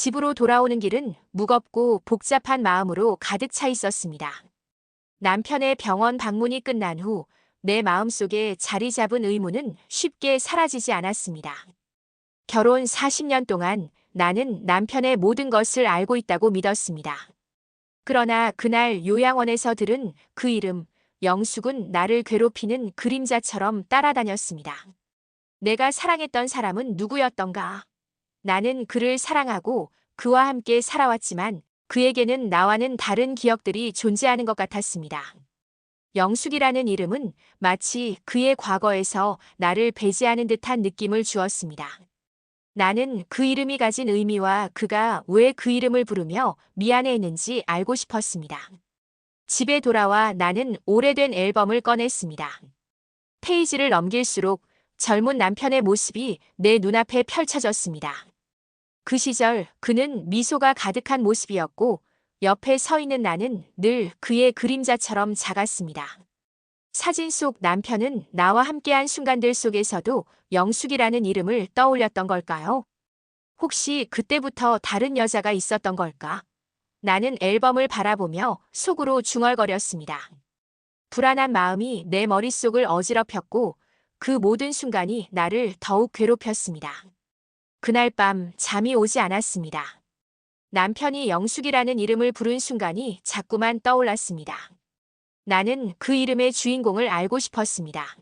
집으로 돌아오는 길은 무겁고 복잡한 마음으로 가득 차 있었습니다. 남편의 병원 방문이 끝난 후 내 마음속에 자리 잡은 의문은 쉽게 사라지지 않았습니다. 결혼 40년 동안 나는 남편의 모든 것을 알고 있다고 믿었습니다. 그러나 그날 요양원에서 들은 그 이름, 영숙은 나를 괴롭히는 그림자처럼 따라다녔습니다. 내가 사랑했던 사람은 누구였던가? 나는 그를 사랑하고 그와 함께 살아왔지만 그에게는 나와는 다른 기억들이 존재하는 것 같았습니다. 영숙이라는 이름은 마치 그의 과거에서 나를 배제하는 듯한 느낌을 주었습니다. 나는 그 이름이 가진 의미와 그가 왜 그 이름을 부르며 미안해했는지 알고 싶었습니다. 집에 돌아와 나는 오래된 앨범을 꺼냈습니다. 페이지를 넘길수록 젊은 남편의 모습이 내 눈앞에 펼쳐졌습니다. 그 시절 그는 미소가 가득한 모습이었고 옆에 서 있는 나는 늘 그의 그림자처럼 작았습니다. 사진 속 남편은 나와 함께한 순간들 속에서도 영숙이라는 이름을 떠올렸던 걸까요? 혹시 그때부터 다른 여자가 있었던 걸까? 나는 앨범을 바라보며 속으로 중얼거렸습니다. 불안한 마음이 내 머릿속을 어지럽혔고 그 모든 순간이 나를 더욱 괴롭혔습니다. 그날 밤 잠이 오지 않았습니다. 남편이 영숙이라는 이름을 부른 순간이 자꾸만 떠올랐습니다. 나는 그 이름의 주인공을 알고 싶었습니다.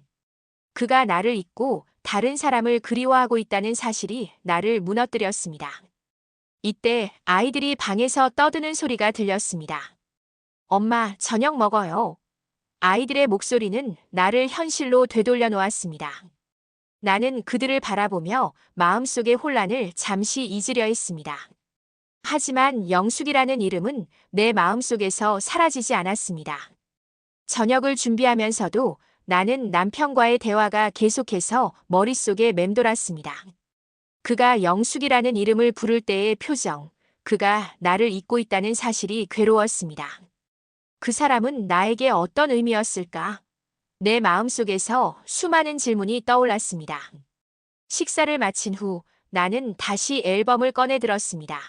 그가 나를 잊고 다른 사람을 그리워하고 있다는 사실이 나를 무너뜨렸습니다. 이때 아이들이 방에서 떠드는 소리가 들렸습니다. 엄마, 저녁 먹어요. 아이들의 목소리는 나를 현실로 되돌려 놓았습니다. 나는 그들을 바라보며 마음속의 혼란을 잠시 잊으려 했습니다. 하지만 영숙이라는 이름은 내 마음속에서 사라지지 않았습니다. 저녁을 준비하면서도 나는 남편과의 대화가 계속해서 머릿속에 맴돌았습니다. 그가 영숙이라는 이름을 부를 때의 표정, 그가 나를 잊고 있다는 사실이 괴로웠습니다. 그 사람은 나에게 어떤 의미였을까? 내 마음속에서 수많은 질문이 떠올랐습니다. 식사를 마친 후 나는 다시 앨범을 꺼내 들었습니다.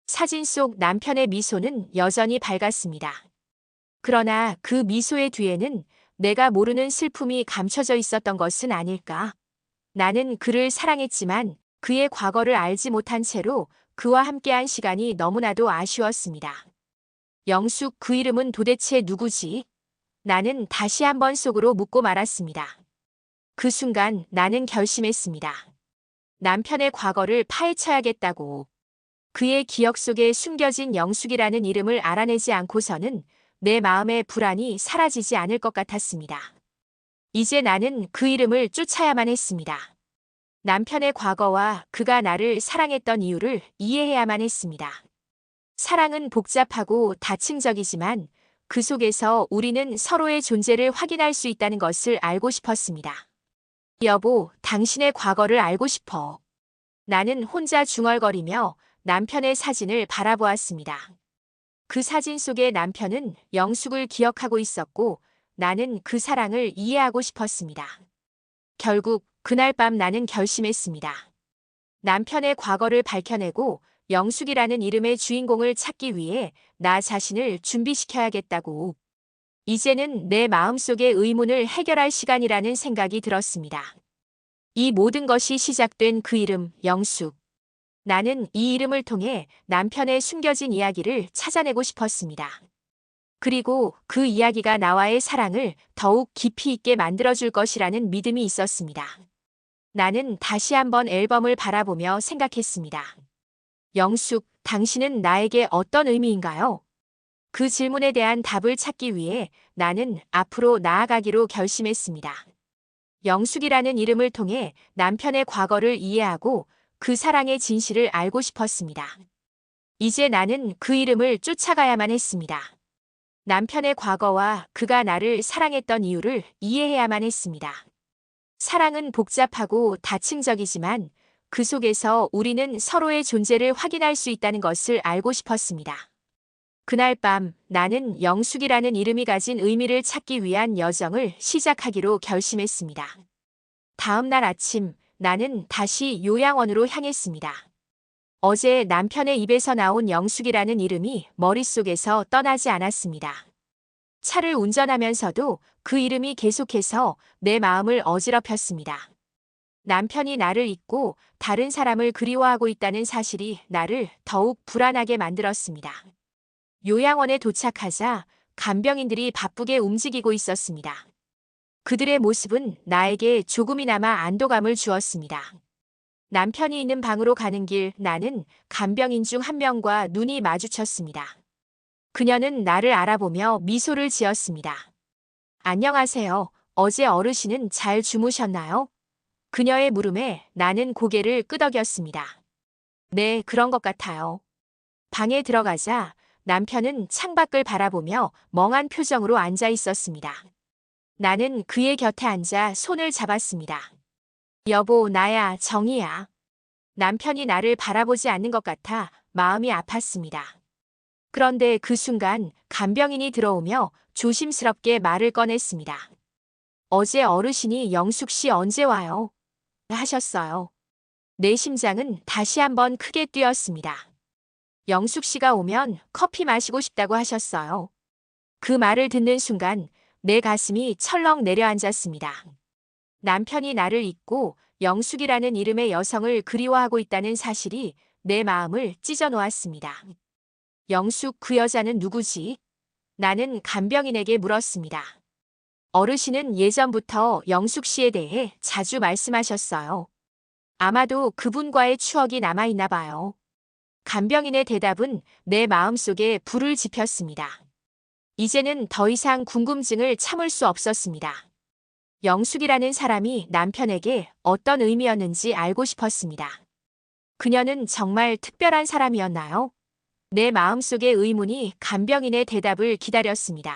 사진 속 남편의 미소는 여전히 밝았습니다. 그러나 그 미소의 뒤에는 내가 모르는 슬픔이 감춰져 있었던 것은 아닐까? 나는 그를 사랑했지만 그의 과거를 알지 못한 채로 그와 함께한 시간이 너무나도 아쉬웠습니다. 영숙, 그 이름은 도대체 누구지? 나는 다시 한번 속으로 묻고 말았습니다. 그 순간 나는 결심했습니다. 남편의 과거를 파헤쳐야겠다고. 그의 기억 속에 숨겨진 영숙이라는 이름을 알아내지 않고서는 내 마음의 불안이 사라지지 않을 것 같았습니다. 이제 나는 그 이름을 쫓아야만 했습니다. 남편의 과거와 그가 나를 사랑했던 이유를 이해해야만 했습니다. 사랑은 복잡하고 다층적이지만 그 속에서 우리는 서로의 존재를 확인할 수 있다는 것을 알고 싶었습니다. 여보, 당신의 과거를 알고 싶어. 나는 혼자 중얼거리며 남편의 사진을 바라보았습니다. 그 사진 속의 남편은 영숙을 기억하고 있었고 나는 그 사랑을 이해하고 싶었습니다. 결국 그날 밤 나는 결심했습니다. 남편의 과거를 밝혀내고 영숙이라는 이름의 주인공을 찾기 위해 나 자신을 준비시켜야겠다고. 이제는 내 마음속의 의문을 해결할 시간이라는 생각이 들었습니다. 이 모든 것이 시작된 그 이름, 영숙. 나는 이 이름을 통해 남편의 숨겨진 이야기를 찾아내고 싶었습니다. 그리고 그 이야기가 나와의 사랑을 더욱 깊이 있게 만들어줄 것이라는 믿음이 있었습니다. 나는 다시 한번 앨범을 바라보며 생각했습니다. 영숙, 당신은 나에게 어떤 의미인가요? 그 질문에 대한 답을 찾기 위해 나는 앞으로 나아가기로 결심했습니다. 영숙이라는 이름을 통해 남편의 과거를 이해하고 그 사랑의 진실을 알고 싶었습니다. 이제 나는 그 이름을 쫓아가야만 했습니다. 남편의 과거와 그가 나를 사랑했던 이유를 이해해야만 했습니다. 사랑은 복잡하고 다층적이지만 그 속에서 우리는 서로의 존재를 확인할 수 있다는 것을 알고 싶었습니다. 그날 밤 나는 영숙이라는 이름이 가진 의미를 찾기 위한 여정을 시작하기로 결심했습니다. 다음 날 아침 나는 다시 요양원으로 향했습니다. 어제 남편의 입에서 나온 영숙이라는 이름이 머릿속에서 떠나지 않았습니다. 차를 운전하면서도 그 이름이 계속해서 내 마음을 어지럽혔습니다. 남편이 나를 잊고 다른 사람을 그리워하고 있다는 사실이 나를 더욱 불안하게 만들었습니다. 요양원에 도착하자 간병인들이 바쁘게 움직이고 있었습니다. 그들의 모습은 나에게 조금이나마 안도감을 주었습니다. 남편이 있는 방으로 가는 길 나는 간병인 중 한 명과 눈이 마주쳤습니다. 그녀는 나를 알아보며 미소를 지었습니다. 안녕하세요. 어제 어르신은 잘 주무셨나요? 그녀의 물음에 나는 고개를 끄덕였습니다. 네, 그런 것 같아요. 방에 들어가자 남편은 창밖을 바라보며 멍한 표정으로 앉아 있었습니다. 나는 그의 곁에 앉아 손을 잡았습니다. 여보, 나야, 정이야. 남편이 나를 바라보지 않는 것 같아 마음이 아팠습니다. 그런데 그 순간 간병인이 들어오며 조심스럽게 말을 꺼냈습니다. 어제 어르신이 영숙 씨 언제 와요? 하셨어요. 내 심장은 다시 한번 크게 뛰었습니다. 영숙 씨가 오면 커피 마시고 싶다고 하셨어요. 그 말을 듣는 순간 내 가슴이 철렁 내려앉았습니다. 남편이 나를 잊고 영숙이라는 이름의 여성을 그리워하고 있다는 사실이 내 마음을 찢어 놓았습니다. 영숙, 그 여자는 누구지? 나는 간병인에게 물었습니다. 어르신은 예전부터 영숙 씨에 대해 자주 말씀하셨어요. 아마도 그분과의 추억이 남아있나 봐요. 간병인의 대답은 내 마음속에 불을 지폈습니다. 이제는 더 이상 궁금증을 참을 수 없었습니다. 영숙이라는 사람이 남편에게 어떤 의미였는지 알고 싶었습니다. 그녀는 정말 특별한 사람이었나요? 내 마음속의 의문이 간병인의 대답을 기다렸습니다.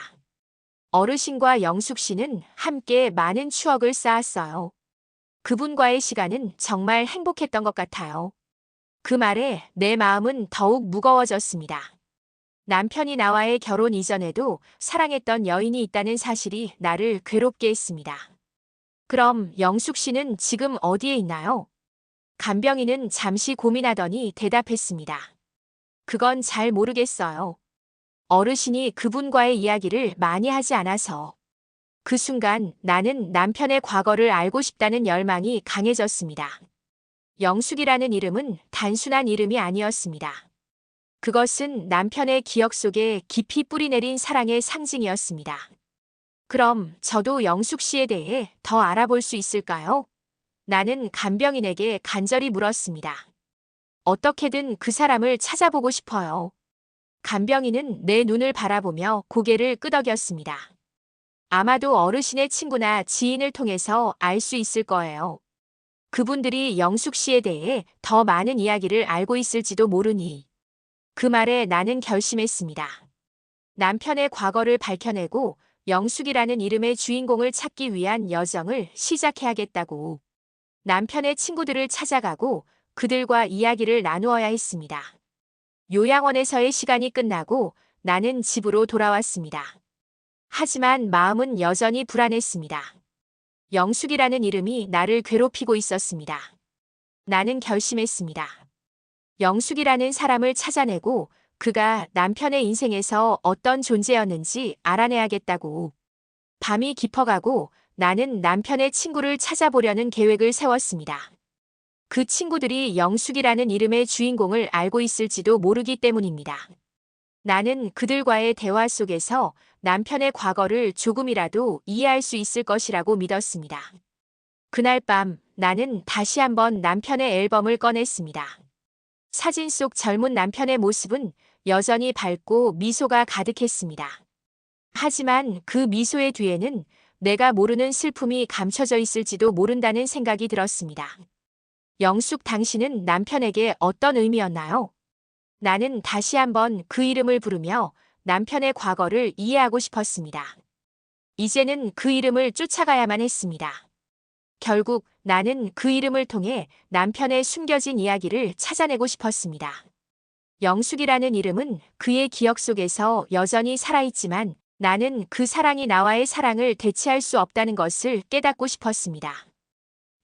어르신과 영숙 씨는 함께 많은 추억을 쌓았어요. 그분과의 시간은 정말 행복했던 것 같아요. 그 말에 내 마음은 더욱 무거워졌습니다. 남편이 나와의 결혼 이전에도 사랑했던 여인이 있다는 사실이 나를 괴롭게 했습니다. 그럼 영숙 씨는 지금 어디에 있나요? 간병인은 잠시 고민하더니 대답했습니다. 그건 잘 모르겠어요. 어르신이 그분과의 이야기를 많이 하지 않아서. 그 순간 나는 남편의 과거를 알고 싶다는 열망이 강해졌습니다. 영숙이라는 이름은 단순한 이름이 아니었습니다. 그것은 남편의 기억 속에 깊이 뿌리내린 사랑의 상징이었습니다. 그럼 저도 영숙 씨에 대해 더 알아볼 수 있을까요? 나는 간병인에게 간절히 물었습니다. 어떻게든 그 사람을 찾아보고 싶어요. 간병인은 내 눈을 바라보며 고개를 끄덕였습니다. 아마도 어르신의 친구나 지인을 통해서 알 수 있을 거예요. 그분들이 영숙 씨에 대해 더 많은 이야기를 알고 있을지도 모르니. 그 말에 나는 결심했습니다. 남편의 과거를 밝혀내고 영숙이라는 이름의 주인공을 찾기 위한 여정을 시작해야겠다고. 남편의 친구들을 찾아가고 그들과 이야기를 나누어야 했습니다. 요양원에서의 시간이 끝나고 나는 집으로 돌아왔습니다. 하지만 마음은 여전히 불안했습니다. 영숙이라는 이름이 나를 괴롭히고 있었습니다. 나는 결심했습니다. 영숙이라는 사람을 찾아내고 그가 남편의 인생에서 어떤 존재였는지 알아내야겠다고. 밤이 깊어가고 나는 남편의 친구를 찾아보려는 계획을 세웠습니다. 그 친구들이 영숙이라는 이름의 주인공을 알고 있을지도 모르기 때문입니다. 나는 그들과의 대화 속에서 남편의 과거를 조금이라도 이해할 수 있을 것이라고 믿었습니다. 그날 밤 나는 다시 한번 남편의 앨범을 꺼냈습니다. 사진 속 젊은 남편의 모습은 여전히 밝고 미소가 가득했습니다. 하지만 그 미소의 뒤에는 내가 모르는 슬픔이 감춰져 있을지도 모른다는 생각이 들었습니다. 영숙, 당신은 남편에게 어떤 의미였나요? 나는 다시 한번 그 이름을 부르며 남편의 과거를 이해하고 싶었습니다. 이제는 그 이름을 쫓아가야만 했습니다. 결국 나는 그 이름을 통해 남편의 숨겨진 이야기를 찾아내고 싶었습니다. 영숙이라는 이름은 그의 기억 속에서 여전히 살아있지만 나는 그 사랑이 나와의 사랑을 대체할 수 없다는 것을 깨닫고 싶었습니다.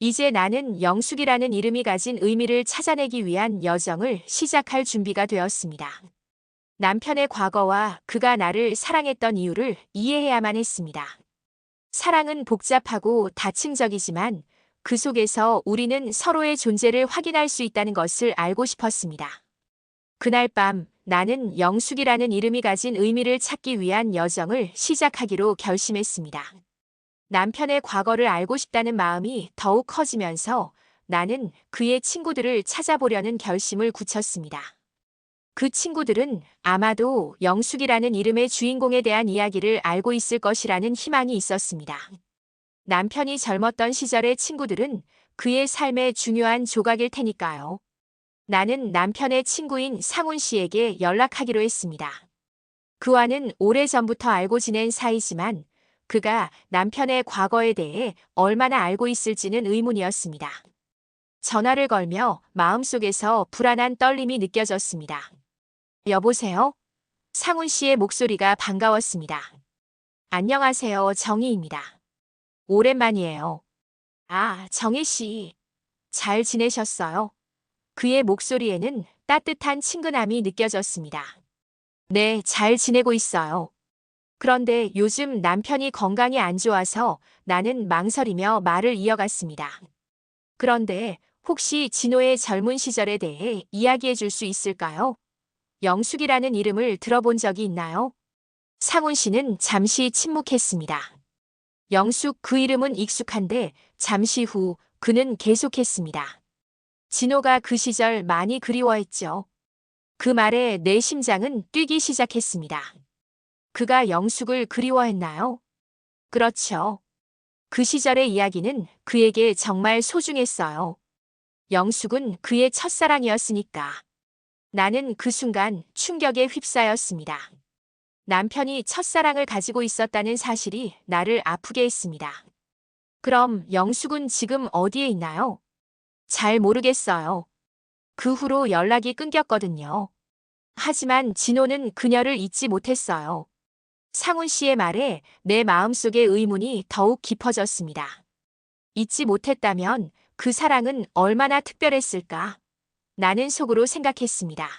이제 나는 영숙이라는 이름이 가진 의미를 찾아내기 위한 여정을 시작할 준비가 되었습니다. 남편의 과거와 그가 나를 사랑했던 이유를 이해해야만 했습니다. 사랑은 복잡하고 다층적이지만 그 속에서 우리는 서로의 존재를 확인할 수 있다는 것을 알고 싶었습니다. 그날 밤 나는 영숙이라는 이름이 가진 의미를 찾기 위한 여정을 시작하기로 결심했습니다. 남편의 과거를 알고 싶다는 마음이 더욱 커지면서 나는 그의 친구들을 찾아보려는 결심을 굳혔습니다. 그 친구들은 아마도 영숙이라는 이름의 주인공에 대한 이야기를 알고 있을 것이라는 희망이 있었습니다. 남편이 젊었던 시절의 친구들은 그의 삶의 중요한 조각일 테니까요. 나는 남편의 친구인 상훈 씨에게 연락하기로 했습니다. 그와는 오래전부터 알고 지낸 사이지만 그가 남편의 과거에 대해 얼마나 알고 있을지는 의문이었습니다. 전화를 걸며 마음속에서 불안한 떨림이 느껴졌습니다. 여보세요? 상훈 씨의 목소리가 반가웠습니다. 안녕하세요, 정희입니다. 오랜만이에요. 아, 정희 씨. 잘 지내셨어요? 그의 목소리에는 따뜻한 친근함이 느껴졌습니다. 네, 잘 지내고 있어요. 그런데 요즘 남편이 건강이 안 좋아서 나는 망설이며 말을 이어갔습니다. 그런데 혹시 진호의 젊은 시절에 대해 이야기해 줄 수 있을까요? 영숙이라는 이름을 들어본 적이 있나요? 상훈 씨는 잠시 침묵했습니다. 영숙 그 이름은 익숙한데 잠시 후 그는 계속했습니다. 진호가 그 시절 많이 그리워했죠. 그 말에 내 심장은 뛰기 시작했습니다. 그가 영숙을 그리워했나요? 그렇죠. 그 시절의 이야기는 그에게 정말 소중했어요. 영숙은 그의 첫사랑이었으니까. 나는 그 순간 충격에 휩싸였습니다. 남편이 첫사랑을 가지고 있었다는 사실이 나를 아프게 했습니다. 그럼 영숙은 지금 어디에 있나요? 잘 모르겠어요. 그 후로 연락이 끊겼거든요. 하지만 진호는 그녀를 잊지 못했어요. 상훈 씨의 말에 내 마음속의 의문이 더욱 깊어졌습니다. 잊지 못했다면 그 사랑은 얼마나 특별했을까? 나는 속으로 생각했습니다.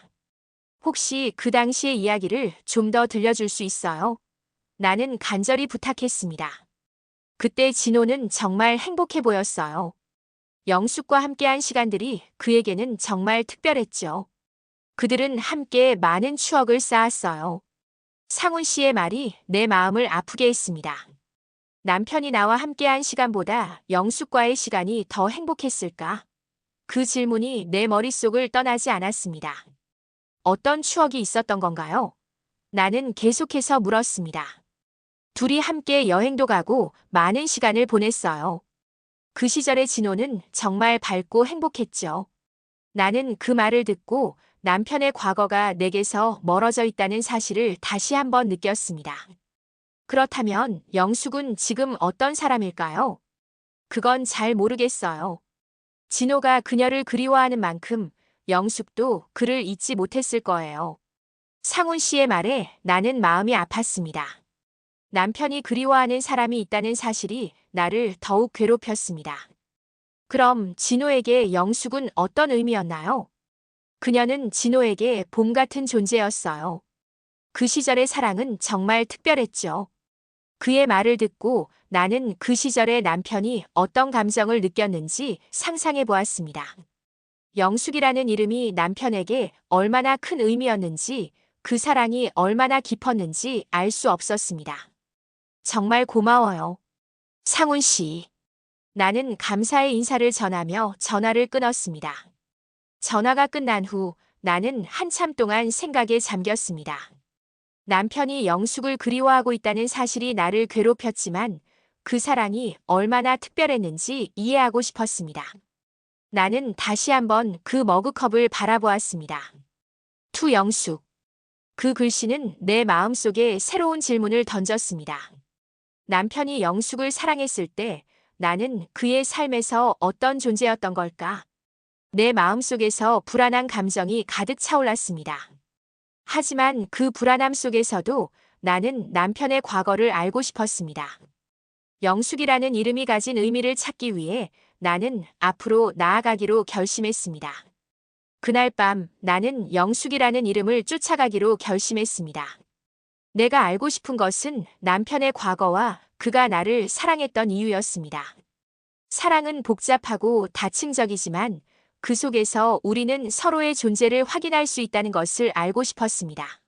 혹시 그 당시의 이야기를 좀 더 들려줄 수 있어요? 나는 간절히 부탁했습니다. 그때 진호는 정말 행복해 보였어요. 영숙과 함께한 시간들이 그에게는 정말 특별했죠. 그들은 함께 많은 추억을 쌓았어요. 상훈 씨의 말이 내 마음을 아프게 했습니다. 남편이 나와 함께한 시간보다 영숙과의 시간이 더 행복했을까? 그 질문이 내 머릿속을 떠나지 않았습니다. 어떤 추억이 있었던 건가요? 나는 계속해서 물었습니다. 둘이 함께 여행도 가고 많은 시간을 보냈어요. 그 시절의 진호는 정말 밝고 행복했죠. 나는 그 말을 듣고 남편의 과거가 내게서 멀어져 있다는 사실을 다시 한번 느꼈습니다. 그렇다면 영숙은 지금 어떤 사람일까요? 그건 잘 모르겠어요. 진호가 그녀를 그리워하는 만큼 영숙도 그를 잊지 못했을 거예요. 상훈 씨의 말에 나는 마음이 아팠습니다. 남편이 그리워하는 사람이 있다는 사실이 나를 더욱 괴롭혔습니다. 그럼 진호에게 영숙은 어떤 의미였나요? 그녀는 진호에게 봄 같은 존재였어요. 그 시절의 사랑은 정말 특별했죠. 그의 말을 듣고 나는 그 시절의 남편이 어떤 감정을 느꼈는지 상상해 보았습니다. 영숙이라는 이름이 남편에게 얼마나 큰 의미였는지, 그 사랑이 얼마나 깊었는지 알 수 없었습니다. 정말 고마워요. 상훈 씨. 나는 감사의 인사를 전하며 전화를 끊었습니다. 전화가 끝난 후 나는 한참 동안 생각에 잠겼습니다. 남편이 영숙을 그리워하고 있다는 사실이 나를 괴롭혔지만 그 사랑이 얼마나 특별했는지 이해하고 싶었습니다. 나는 다시 한번 그 머그컵을 바라보았습니다. 투 영숙. 그 글씨는 내 마음속에 새로운 질문을 던졌습니다. 남편이 영숙을 사랑했을 때 나는 그의 삶에서 어떤 존재였던 걸까? 내 마음속에서 불안한 감정이 가득 차올랐습니다. 하지만 그 불안함 속에서도 나는 남편의 과거를 알고 싶었습니다. 영숙이라는 이름이 가진 의미를 찾기 위해 나는 앞으로 나아가기로 결심했습니다. 그날 밤 나는 영숙이라는 이름을 쫓아가기로 결심했습니다. 내가 알고 싶은 것은 남편의 과거와 그가 나를 사랑했던 이유였습니다. 사랑은 복잡하고 다층적이지만 그 속에서 우리는 서로의 존재를 확인할 수 있다는 것을 알고 싶었습니다.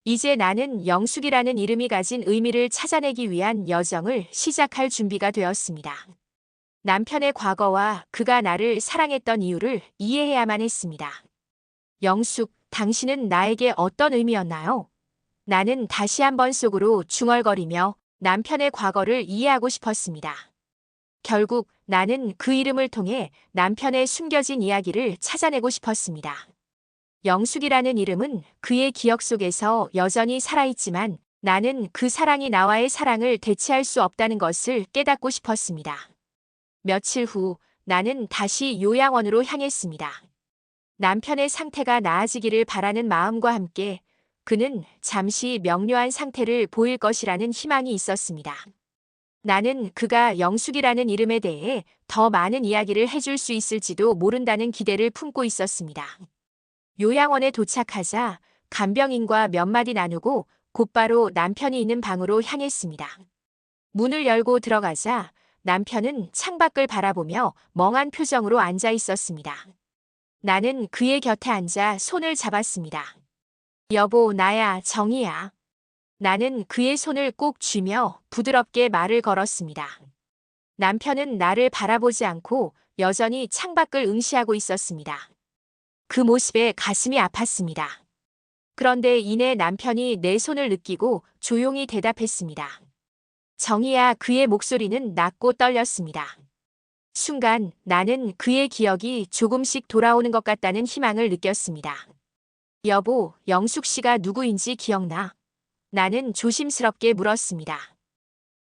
이제 나는 영숙이라는 이름이 가진 의미를 찾아내기 위한 여정을 시작할 준비가 되었습니다. 남편의 과거와 그가 나를 사랑했던 이유를 이해해야만 했습니다. 영숙, 당신은 나에게 어떤 의미였나요? 나는 다시 한번 속으로 중얼거리며 남편의 과거를 이해하고 싶었습니다. 결국 나는 그 이름을 통해 남편의 숨겨진 이야기를 찾아내고 싶었습니다. 영숙이라는 이름은 그의 기억 속에서 여전히 살아있지만 나는 그 사랑이 나와의 사랑을 대체할 수 없다는 것을 깨닫고 싶었습니다. 며칠 후 나는 다시 요양원으로 향했습니다. 남편의 상태가 나아지기를 바라는 마음과 함께 그는 잠시 명료한 상태를 보일 것이라는 희망이 있었습니다. 나는 그가 영숙이라는 이름에 대해 더 많은 이야기를 해줄 수 있을지도 모른다는 기대를 품고 있었습니다. 요양원에 도착하자 간병인과 몇 마디 나누고 곧바로 남편이 있는 방으로 향했습니다. 문을 열고 들어가자 남편은 창밖을 바라보며 멍한 표정으로 앉아 있었습니다. 나는 그의 곁에 앉아 손을 잡았습니다. 여보, 나야, 정희야. 나는 그의 손을 꼭 쥐며 부드럽게 말을 걸었습니다. 남편은 나를 바라보지 않고 여전히 창밖을 응시하고 있었습니다. 그 모습에 가슴이 아팠습니다. 그런데 이내 남편이 내 손을 느끼고 조용히 대답했습니다. 정희야, 그의 목소리는 낮고 떨렸습니다. 순간 나는 그의 기억이 조금씩 돌아오는 것 같다는 희망을 느꼈습니다. 여보, 영숙 씨가 누구인지 기억나? 나는 조심스럽게 물었습니다.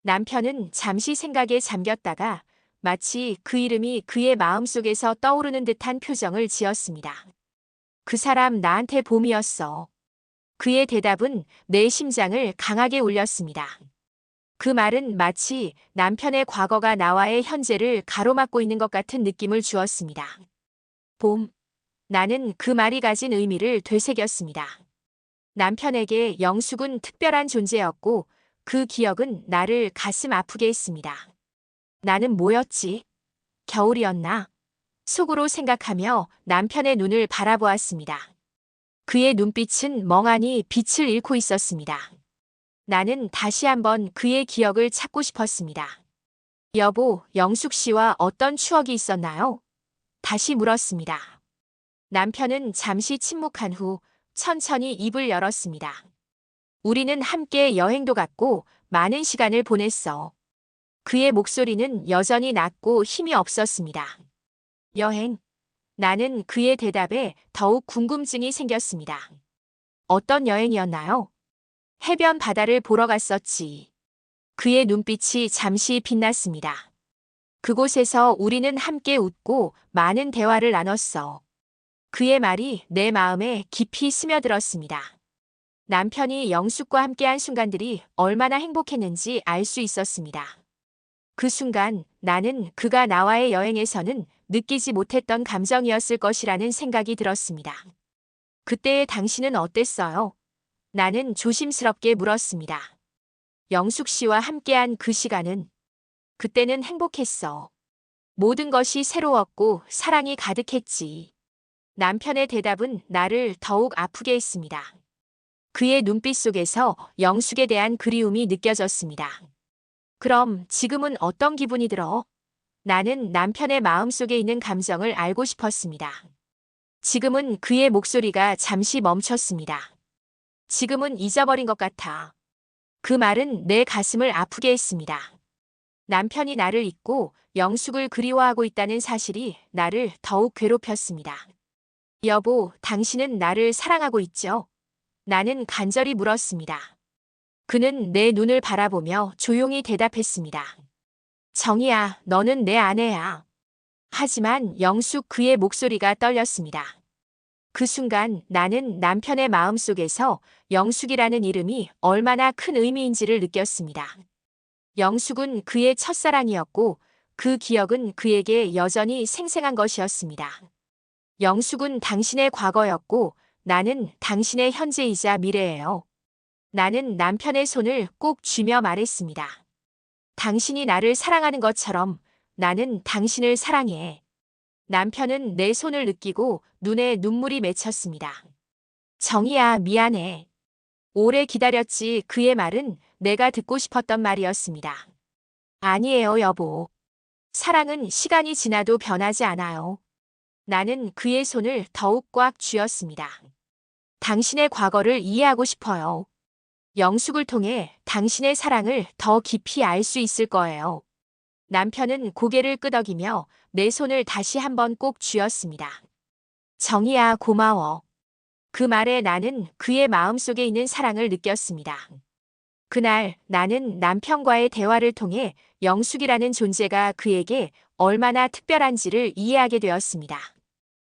남편은 잠시 생각에 잠겼다가 마치 그 이름이 그의 마음속에서 떠오르는 듯한 표정을 지었습니다. 그 사람 나한테 봄이었어. 그의 대답은 내 심장을 강하게 울렸습니다. 그 말은 마치 남편의 과거가 나와의 현재를 가로막고 있는 것 같은 느낌을 주었습니다. 봄. 나는 그 말이 가진 의미를 되새겼습니다. 남편에게 영숙은 특별한 존재였고 그 기억은 나를 가슴 아프게 했습니다. 나는 뭐였지? 겨울이었나? 속으로 생각하며 남편의 눈을 바라보았습니다. 그의 눈빛은 멍하니 빛을 잃고 있었습니다. 나는 다시 한번 그의 기억을 찾고 싶었습니다. 여보, 영숙 씨와 어떤 추억이 있었나요? 다시 물었습니다. 남편은 잠시 침묵한 후 천천히 입을 열었습니다. 우리는 함께 여행도 갔고 많은 시간을 보냈어. 그의 목소리는 여전히 낮고 힘이 없었습니다. 여행. 나는 그의 대답에 더욱 궁금증이 생겼습니다. 어떤 여행이었나요? 해변 바다를 보러 갔었지. 그의 눈빛이 잠시 빛났습니다. 그곳에서 우리는 함께 웃고 많은 대화를 나눴어. 그의 말이 내 마음에 깊이 스며들었습니다. 남편이 영숙과 함께한 순간들이 얼마나 행복했는지 알 수 있었습니다. 그 순간 나는 그가 나와의 여행에서는 느끼지 못했던 감정이었을 것이라는 생각이 들었습니다. 그때의 당신은 어땠어요? 나는 조심스럽게 물었습니다. 영숙 씨와 함께한 그 시간은 그때는 행복했어. 모든 것이 새로웠고 사랑이 가득했지. 남편의 대답은 나를 더욱 아프게 했습니다. 그의 눈빛 속에서 영숙에 대한 그리움이 느껴졌습니다. 그럼 지금은 어떤 기분이 들어? 나는 남편의 마음속에 있는 감정을 알고 싶었습니다. 지금은 그의 목소리가 잠시 멈췄습니다. 지금은 잊어버린 것 같아. 그 말은 내 가슴을 아프게 했습니다. 남편이 나를 잊고 영숙을 그리워하고 있다는 사실이 나를 더욱 괴롭혔습니다. 여보, 당신은 나를 사랑하고 있죠? 나는 간절히 물었습니다. 그는 내 눈을 바라보며 조용히 대답했습니다. 정희야, 너는 내 아내야. 하지만 영숙 그의 목소리가 떨렸습니다. 그 순간 나는 남편의 마음속에서 영숙이라는 이름이 얼마나 큰 의미인지를 느꼈습니다. 영숙은 그의 첫사랑이었고 그 기억은 그에게 여전히 생생한 것이었습니다. 영숙은 당신의 과거였고 나는 당신의 현재이자 미래예요. 나는 남편의 손을 꼭 쥐며 말했습니다. 당신이 나를 사랑하는 것처럼 나는 당신을 사랑해. 남편은 내 손을 느끼고 눈에 눈물이 맺혔습니다. 정희야, 미안해. 오래 기다렸지. 그의 말은 내가 듣고 싶었던 말이었습니다. 아니에요, 여보. 사랑은 시간이 지나도 변하지 않아요. 나는 그의 손을 더욱 꽉 쥐었습니다. 당신의 과거를 이해하고 싶어요. 영숙을 통해 당신의 사랑을 더 깊이 알 수 있을 거예요. 남편은 고개를 끄덕이며 내 손을 다시 한번 꼭 쥐었습니다. 정희야, 고마워. 그 말에 나는 그의 마음속에 있는 사랑을 느꼈습니다. 그날 나는 남편과의 대화를 통해 영숙이라는 존재가 그에게 얼마나 특별한지를 이해하게 되었습니다.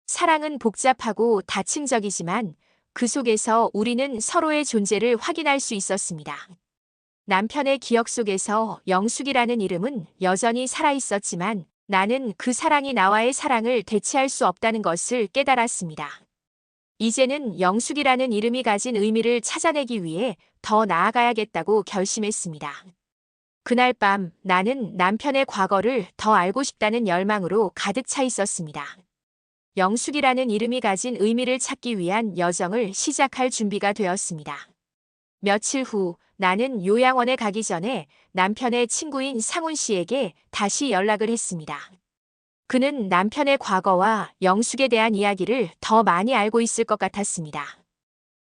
사랑은 복잡하고 다층적이지만 그 속에서 우리는 서로의 존재를 확인할 수 있었습니다. 남편의 기억 속에서 영숙이라는 이름은 여전히 살아있었지만 나는 그 사랑이 나와의 사랑을 대체할 수 없다는 것을 깨달았습니다. 이제는 영숙이라는 이름이 가진 의미를 찾아내기 위해 더 나아가야겠다고 결심했습니다. 그날 밤 나는 남편의 과거를 더 알고 싶다는 열망으로 가득 차 있었습니다. 영숙이라는 이름이 가진 의미를 찾기 위한 여정을 시작할 준비가 되었습니다. 며칠 후 나는 요양원에 가기 전에 남편의 친구인 상훈 씨에게 다시 연락을 했습니다. 그는 남편의 과거와 영숙에 대한 이야기를 더 많이 알고 있을 것 같았습니다.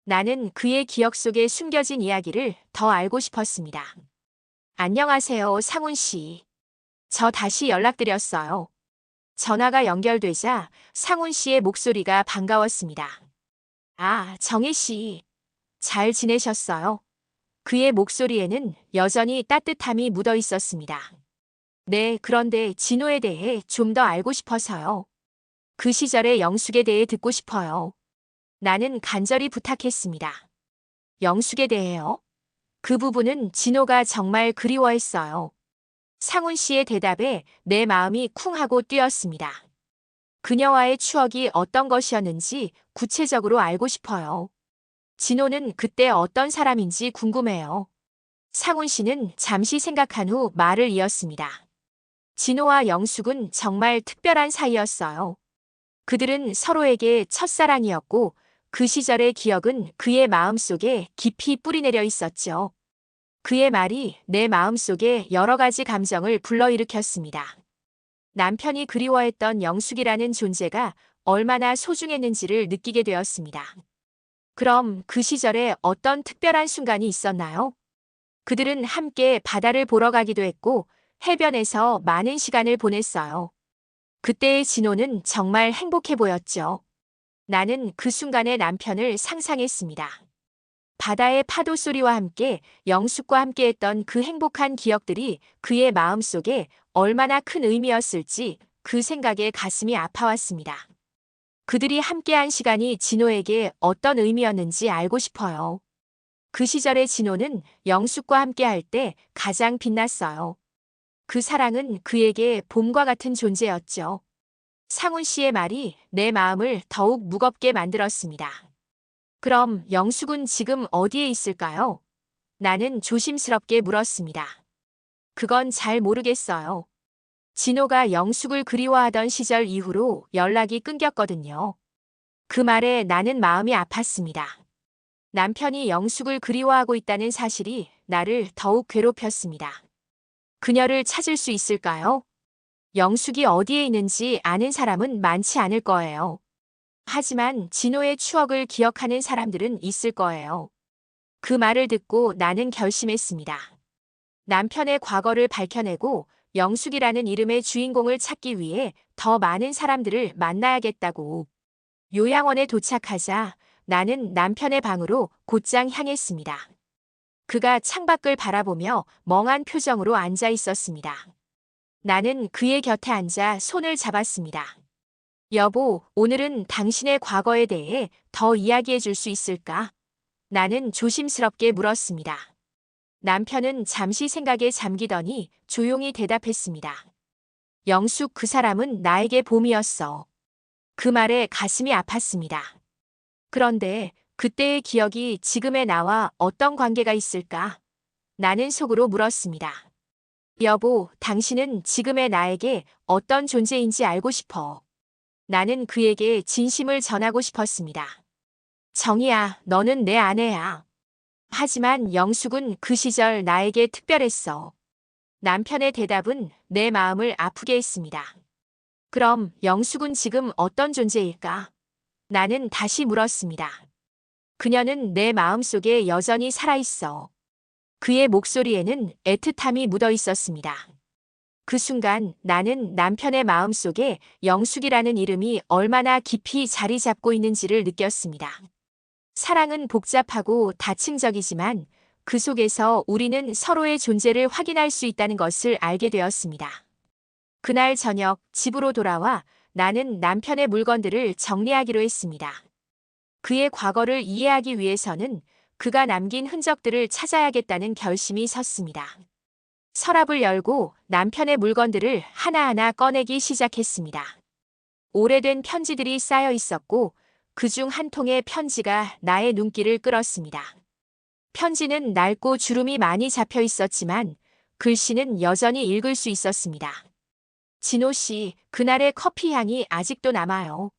나는 그의 기억 속에 숨겨진 이야기를 더 알고 싶었습니다. 안녕하세요, 상훈 씨. 저 다시 연락드렸어요. 전화가 연결되자 상훈 씨의 목소리가 반가웠습니다. 아, 정희 씨. 잘 지내셨어요? 그의 목소리에는 여전히 따뜻함이 묻어 있었습니다. 네, 그런데 진호에 대해 좀 더 알고 싶어서요. 그 시절의 영숙에 대해 듣고 싶어요. 나는 간절히 부탁했습니다. 영숙에 대해요? 그 부분은 진호가 정말 그리워했어요. 상훈 씨의 대답에 내 마음이 쿵 하고 뛰었습니다. 그녀와의 추억이 어떤 것이었는지 구체적으로 알고 싶어요. 진호는 그때 어떤 사람인지 궁금해요. 상훈 씨는 잠시 생각한 후 말을 이었습니다. 진호와 영숙은 정말 특별한 사이였어요. 그들은 서로에게 첫사랑이었고 그 시절의 기억은 그의 마음속에 깊이 뿌리내려 있었죠. 그의 말이 내 마음속에 여러 가지 감정을 불러일으켰습니다. 남편이 그리워했던 영숙이라는 존재가 얼마나 소중했는지를 느끼게 되었습니다. 그럼 그 시절에 어떤 특별한 순간이 있었나요? 그들은 함께 바다를 보러 가기도 했고 해변에서 많은 시간을 보냈어요. 그때의 진호는 정말 행복해 보였죠. 나는 그 순간의 남편을 상상했습니다. 바다의 파도 소리와 함께 영숙과 함께했던 그 행복한 기억들이 그의 마음속에 얼마나 큰 의미였을지 그 생각에 가슴이 아파왔습니다. 그들이 함께한 시간이 진호에게 어떤 의미였는지 알고 싶어요. 그 시절의 진호는 영숙과 함께할 때 가장 빛났어요. 그 사랑은 그에게 봄과 같은 존재였죠. 상훈 씨의 말이 내 마음을 더욱 무겁게 만들었습니다. 그럼 영숙은 지금 어디에 있을까요? 나는 조심스럽게 물었습니다. 그건 잘 모르겠어요. 진호가 영숙을 그리워하던 시절 이후로 연락이 끊겼거든요. 그 말에 나는 마음이 아팠습니다. 남편이 영숙을 그리워하고 있다는 사실이 나를 더욱 괴롭혔습니다. 그녀를 찾을 수 있을까요? 영숙이 어디에 있는지 아는 사람은 많지 않을 거예요. 하지만 진호의 추억을 기억하는 사람들은 있을 거예요. 그 말을 듣고 나는 결심했습니다. 남편의 과거를 밝혀내고 영숙이라는 이름의 주인공을 찾기 위해 더 많은 사람들을 만나야겠다고. 요양원에 도착하자 나는 남편의 방으로 곧장 향했습니다. 그가 창밖을 바라보며 멍한 표정으로 앉아 있었습니다. 나는 그의 곁에 앉아 손을 잡았습니다. 여보, 오늘은 당신의 과거에 대해 더 이야기해 줄 수 있을까? 나는 조심스럽게 물었습니다. 남편은 잠시 생각에 잠기더니 조용히 대답했습니다. 영숙, 그 사람은 나에게 봄이었어. 그 말에 가슴이 아팠습니다. 그런데 그때의 기억이 지금의 나와 어떤 관계가 있을까? 나는 속으로 물었습니다. 여보, 당신은 지금의 나에게 어떤 존재인지 알고 싶어. 나는 그에게 진심을 전하고 싶었습니다. 정희야, 너는 내 아내야. 하지만 영숙은 그 시절 나에게 특별했어. 남편의 대답은 내 마음을 아프게 했습니다. 그럼 영숙은 지금 어떤 존재일까? 나는 다시 물었습니다. 그녀는 내 마음속에 여전히 살아있어. 그의 목소리에는 애틋함이 묻어 있었습니다. 그 순간 나는 남편의 마음속에 영숙이라는 이름이 얼마나 깊이 자리 잡고 있는지를 느꼈습니다. 사랑은 복잡하고 다층적이지만 그 속에서 우리는 서로의 존재를 확인할 수 있다는 것을 알게 되었습니다. 그날 저녁 집으로 돌아와 나는 남편의 물건들을 정리하기로 했습니다. 그의 과거를 이해하기 위해서는 그가 남긴 흔적들을 찾아야겠다는 결심이 섰습니다. 서랍을 열고 남편의 물건들을 하나하나 꺼내기 시작했습니다. 오래된 편지들이 쌓여 있었고 그중 한 통의 편지가 나의 눈길을 끌었습니다. 편지는 낡고 주름이 많이 잡혀 있었지만 글씨는 여전히 읽을 수 있었습니다. 진호 씨, 그날의 커피 향이 아직도 남아요.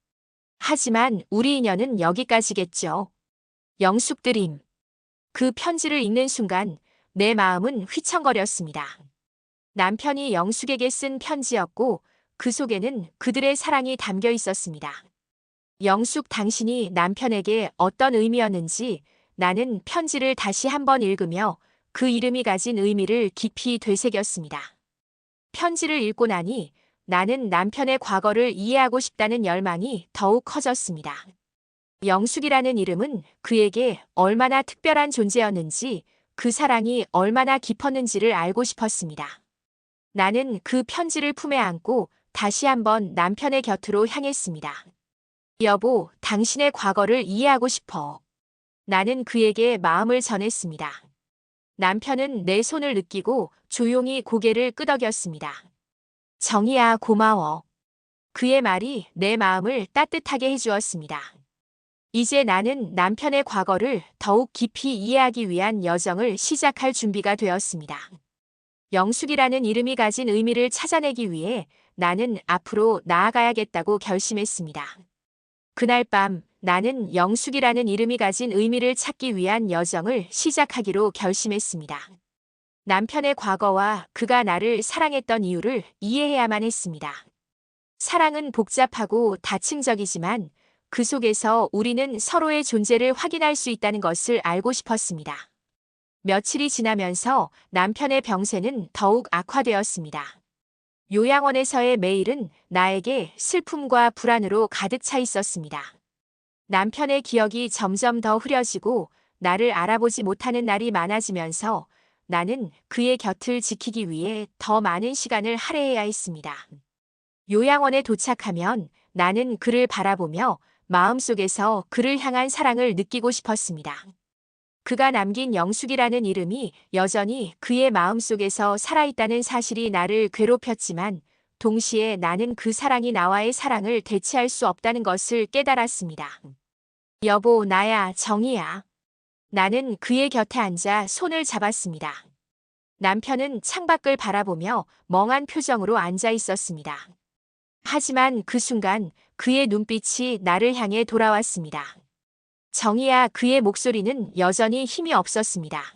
하지만 우리 인연은 여기까지겠죠. 영숙드림. 그 편지를 읽는 순간 내 마음은 휘청거렸습니다. 남편이 영숙에게 쓴 편지였고 그 속에는 그들의 사랑이 담겨 있었습니다. 영숙, 당신이 남편에게 어떤 의미였는지 나는 편지를 다시 한번 읽으며 그 이름이 가진 의미를 깊이 되새겼습니다. 편지를 읽고 나니 나는 남편의 과거를 이해하고 싶다는 열망이 더욱 커졌습니다. 영숙이라는 이름은 그에게 얼마나 특별한 존재였는지, 그 사랑이 얼마나 깊었는지를 알고 싶었습니다. 나는 그 편지를 품에 안고 다시 한번 남편의 곁으로 향했습니다. 여보, 당신의 과거를 이해하고 싶어. 나는 그에게 마음을 전했습니다. 남편은 내 손을 느끼고 조용히 고개를 끄덕였습니다. 정희야, 고마워. 그의 말이 내 마음을 따뜻하게 해주었습니다. 이제 나는 남편의 과거를 더욱 깊이 이해하기 위한 여정을 시작할 준비가 되었습니다. 영숙이라는 이름이 가진 의미를 찾아내기 위해 나는 앞으로 나아가야겠다고 결심했습니다. 그날 밤 나는 영숙이라는 이름이 가진 의미를 찾기 위한 여정을 시작하기로 결심했습니다. 남편의 과거와 그가 나를 사랑했던 이유를 이해해야만 했습니다. 사랑은 복잡하고 다층적이지만 그 속에서 우리는 서로의 존재를 확인할 수 있다는 것을 알고 싶었습니다. 며칠이 지나면서 남편의 병세는 더욱 악화되었습니다. 요양원에서의 매일은 나에게 슬픔과 불안으로 가득 차 있었습니다. 남편의 기억이 점점 더 흐려지고 나를 알아보지 못하는 날이 많아지면서 나는 그의 곁을 지키기 위해 더 많은 시간을 할애해야 했습니다. 요양원에 도착하면 나는 그를 바라보며 마음속에서 그를 향한 사랑을 느끼고 싶었습니다. 그가 남긴 영숙이라는 이름이 여전히 그의 마음속에서 살아있다는 사실이 나를 괴롭혔지만 동시에 나는 그 사랑이 나와의 사랑을 대체할 수 없다는 것을 깨달았습니다. 여보, 나야, 정희야. 나는 그의 곁에 앉아 손을 잡았습니다. 남편은 창밖을 바라보며 멍한 표정으로 앉아 있었습니다. 하지만 그 순간 그의 눈빛이 나를 향해 돌아왔습니다. 정희야, 그의 목소리는 여전히 힘이 없었습니다.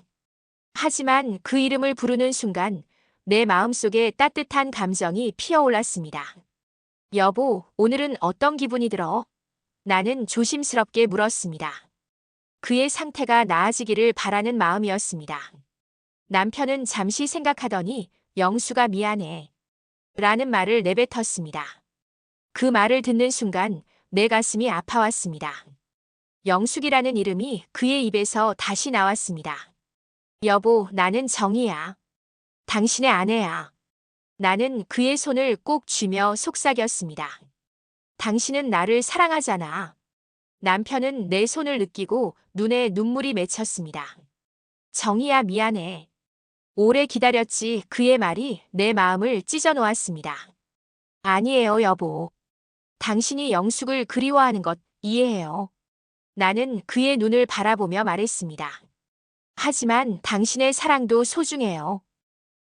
하지만 그 이름을 부르는 순간 내 마음속에 따뜻한 감정이 피어올랐습니다. 여보, 오늘은 어떤 기분이 들어? 나는 조심스럽게 물었습니다. 그의 상태가 나아지기를 바라는 마음이었습니다. 남편은 잠시 생각하더니 영수가 미안해. 라는 말을 내뱉었습니다. 그 말을 듣는 순간 내 가슴이 아파왔습니다. 영숙이라는 이름이 그의 입에서 다시 나왔습니다. 여보, 나는 정희야. 당신의 아내야. 나는 그의 손을 꼭 쥐며 속삭였습니다. 당신은 나를 사랑하잖아. 남편은 내 손을 느끼고 눈에 눈물이 맺혔습니다. 정희야, 미안해. 오래 기다렸지 그의 말이 내 마음을 찢어 놓았습니다. 아니에요, 여보. 당신이 영숙을 그리워하는 것 이해해요. 나는 그의 눈을 바라보며 말했습니다. 하지만 당신의 사랑도 소중해요.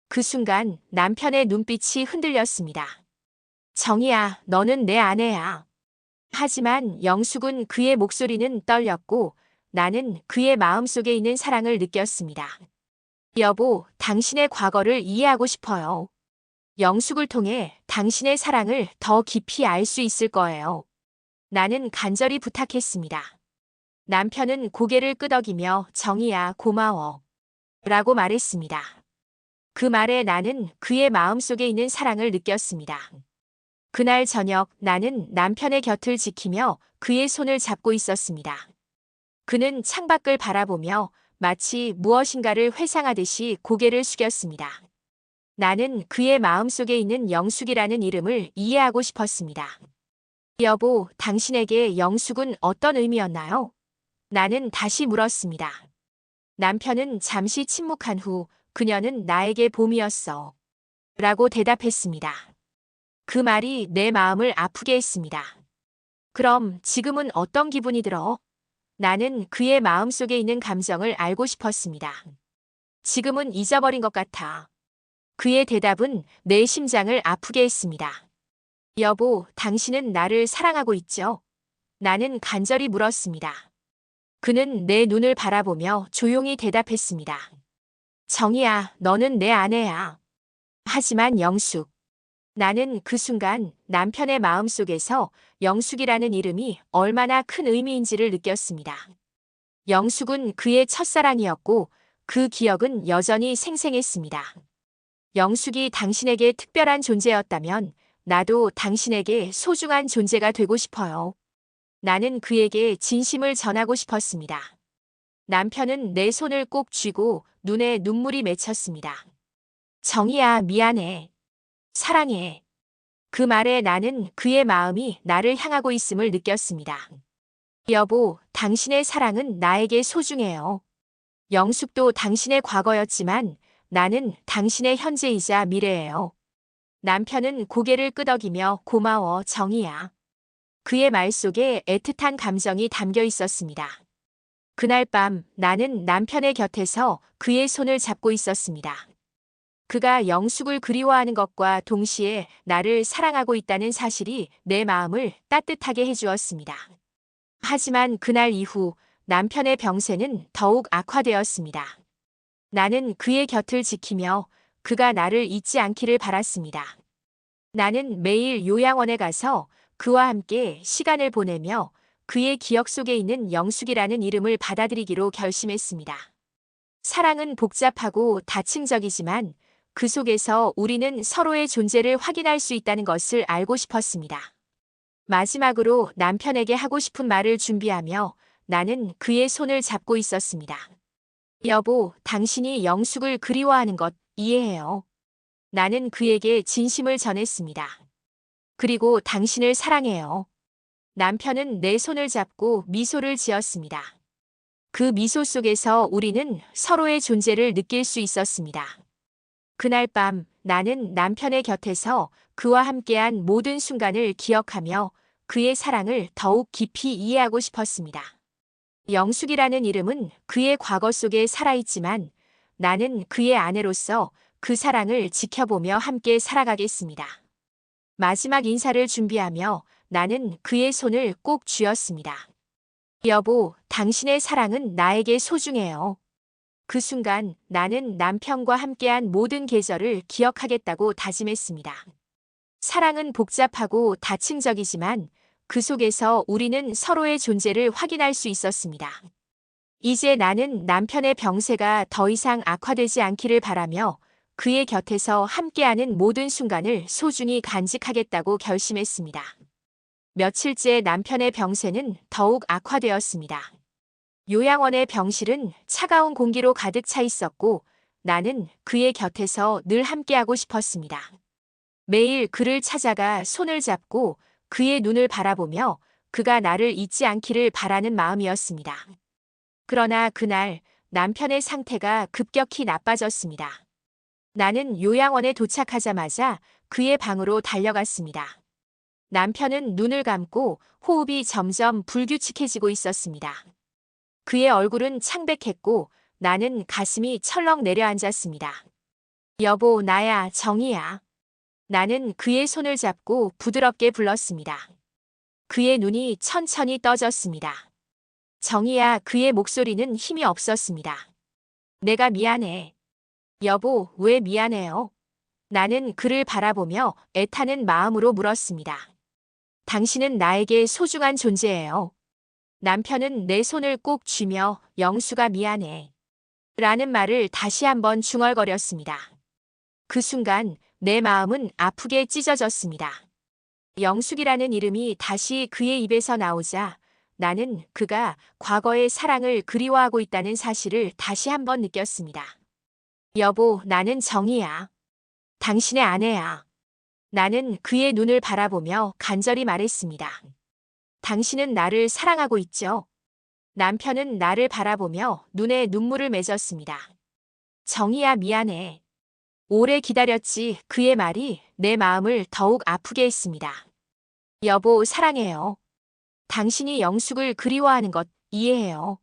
그 순간 남편의 눈빛이 흔들렸습니다. 정희야, 너는 내 아내야. 하지만 영숙은 그의 목소리는 떨렸고 나는 그의 마음속에 있는 사랑을 느꼈습니다. 여보, 당신의 과거를 이해하고 싶어요. 영숙을 통해 당신의 사랑을 더 깊이 알 수 있을 거예요. 나는 간절히 부탁했습니다. 남편은 고개를 끄덕이며 정희야, 고마워. 라고 말했습니다. 그 말에 나는 그의 마음속에 있는 사랑을 느꼈습니다. 그날 저녁 나는 남편의 곁을 지키며 그의 손을 잡고 있었습니다. 그는 창밖을 바라보며 마치 무엇인가를 회상하듯이 고개를 숙였습니다. 나는 그의 마음속에 있는 영숙이라는 이름을 이해하고 싶었습니다. 여보, 당신에게 영숙은 어떤 의미였나요? 나는 다시 물었습니다. 남편은 잠시 침묵한 후 그녀는 나에게 봄이었어. 라고 대답했습니다. 그 말이 내 마음을 아프게 했습니다. 그럼 지금은 어떤 기분이 들어? 나는 그의 마음속에 있는 감정을 알고 싶었습니다. 지금은 잊어버린 것 같아. 그의 대답은 내 심장을 아프게 했습니다. 여보, 당신은 나를 사랑하고 있죠? 나는 간절히 물었습니다. 그는 내 눈을 바라보며 조용히 대답했습니다. 정희야, 너는 내 아내야. 하지만 영숙. 나는 그 순간 남편의 마음속에서 영숙이라는 이름이 얼마나 큰 의미인지를 느꼈습니다. 영숙은 그의 첫사랑이었고 그 기억은 여전히 생생했습니다. 영숙이 당신에게 특별한 존재였다면 나도 당신에게 소중한 존재가 되고 싶어요. 나는 그에게 진심을 전하고 싶었습니다. 남편은 내 손을 꼭 쥐고 눈에 눈물이 맺혔습니다. 정희야, 미안해. 사랑해. 그 말에 나는 그의 마음이 나를 향하고 있음을 느꼈습니다. 여보, 당신의 사랑은 나에게 소중해요. 영숙도 당신의 과거였지만 나는 당신의 현재이자 미래예요. 남편은 고개를 끄덕이며 고마워, 정희야. 그의 말 속에 애틋한 감정이 담겨 있었습니다. 그날 밤 나는 남편의 곁에서 그의 손을 잡고 있었습니다. 그가 영숙을 그리워하는 것과 동시에 나를 사랑하고 있다는 사실이 내 마음을 따뜻하게 해주었습니다. 하지만 그날 이후 남편의 병세는 더욱 악화되었습니다. 나는 그의 곁을 지키며 그가 나를 잊지 않기를 바랐습니다. 나는 매일 요양원에 가서 그와 함께 시간을 보내며 그의 기억 속에 있는 영숙이라는 이름을 받아들이기로 결심했습니다. 사랑은 복잡하고 다층적이지만 그 속에서 우리는 서로의 존재를 확인할 수 있다는 것을 알고 싶었습니다. 마지막으로 남편에게 하고 싶은 말을 준비하며 나는 그의 손을 잡고 있었습니다. 여보, 당신이 영숙을 그리워하는 것 이해해요. 나는 그에게 진심을 전했습니다. 그리고 당신을 사랑해요. 남편은 내 손을 잡고 미소를 지었습니다. 그 미소 속에서 우리는 서로의 존재를 느낄 수 있었습니다. 그날 밤 나는 남편의 곁에서 그와 함께한 모든 순간을 기억하며 그의 사랑을 더욱 깊이 이해하고 싶었습니다. 영숙이라는 이름은 그의 과거 속에 살아있지만 나는 그의 아내로서 그 사랑을 지켜보며 함께 살아가겠습니다. 마지막 인사를 준비하며 나는 그의 손을 꼭 쥐었습니다. 여보, 당신의 사랑은 나에게 소중해요. 그 순간 나는 남편과 함께한 모든 계절을 기억하겠다고 다짐했습니다. 사랑은 복잡하고 다층적이지만 그 속에서 우리는 서로의 존재를 확인할 수 있었습니다. 이제 나는 남편의 병세가 더 이상 악화되지 않기를 바라며 그의 곁에서 함께하는 모든 순간을 소중히 간직하겠다고 결심했습니다. 며칠째 남편의 병세는 더욱 악화되었습니다. 요양원의 병실은 차가운 공기로 가득 차 있었고 나는 그의 곁에서 늘 함께하고 싶었습니다. 매일 그를 찾아가 손을 잡고 그의 눈을 바라보며 그가 나를 잊지 않기를 바라는 마음이었습니다. 그러나 그날 남편의 상태가 급격히 나빠졌습니다. 나는 요양원에 도착하자마자 그의 방으로 달려갔습니다. 남편은 눈을 감고 호흡이 점점 불규칙해지고 있었습니다. 그의 얼굴은 창백했고 나는 가슴이 철렁 내려앉았습니다. 여보, 나야, 정희야. 나는 그의 손을 잡고 부드럽게 불렀습니다. 그의 눈이 천천히 떠졌습니다. 정희야, 그의 목소리는 힘이 없었습니다. 내가 미안해. 여보, 왜 미안해요? 나는 그를 바라보며 애타는 마음으로 물었습니다. 당신은 나에게 소중한 존재예요. 남편은 내 손을 꼭 쥐며 영수가 미안해. 라는 말을 다시 한번 중얼거렸습니다. 그 순간 내 마음은 아프게 찢어졌습니다. 영숙이라는 이름이 다시 그의 입에서 나오자 나는 그가 과거의 사랑을 그리워하고 있다는 사실을 다시 한번 느꼈습니다. 여보, 나는 정희야. 당신의 아내야. 나는 그의 눈을 바라보며 간절히 말했습니다. 당신은 나를 사랑하고 있죠? 남편은 나를 바라보며 눈에 눈물을 맺었습니다. 정희야, 미안해. 오래 기다렸지. 그의 말이 내 마음을 더욱 아프게 했습니다. 여보, 사랑해요. 당신이 영숙을 그리워하는 것 이해해요.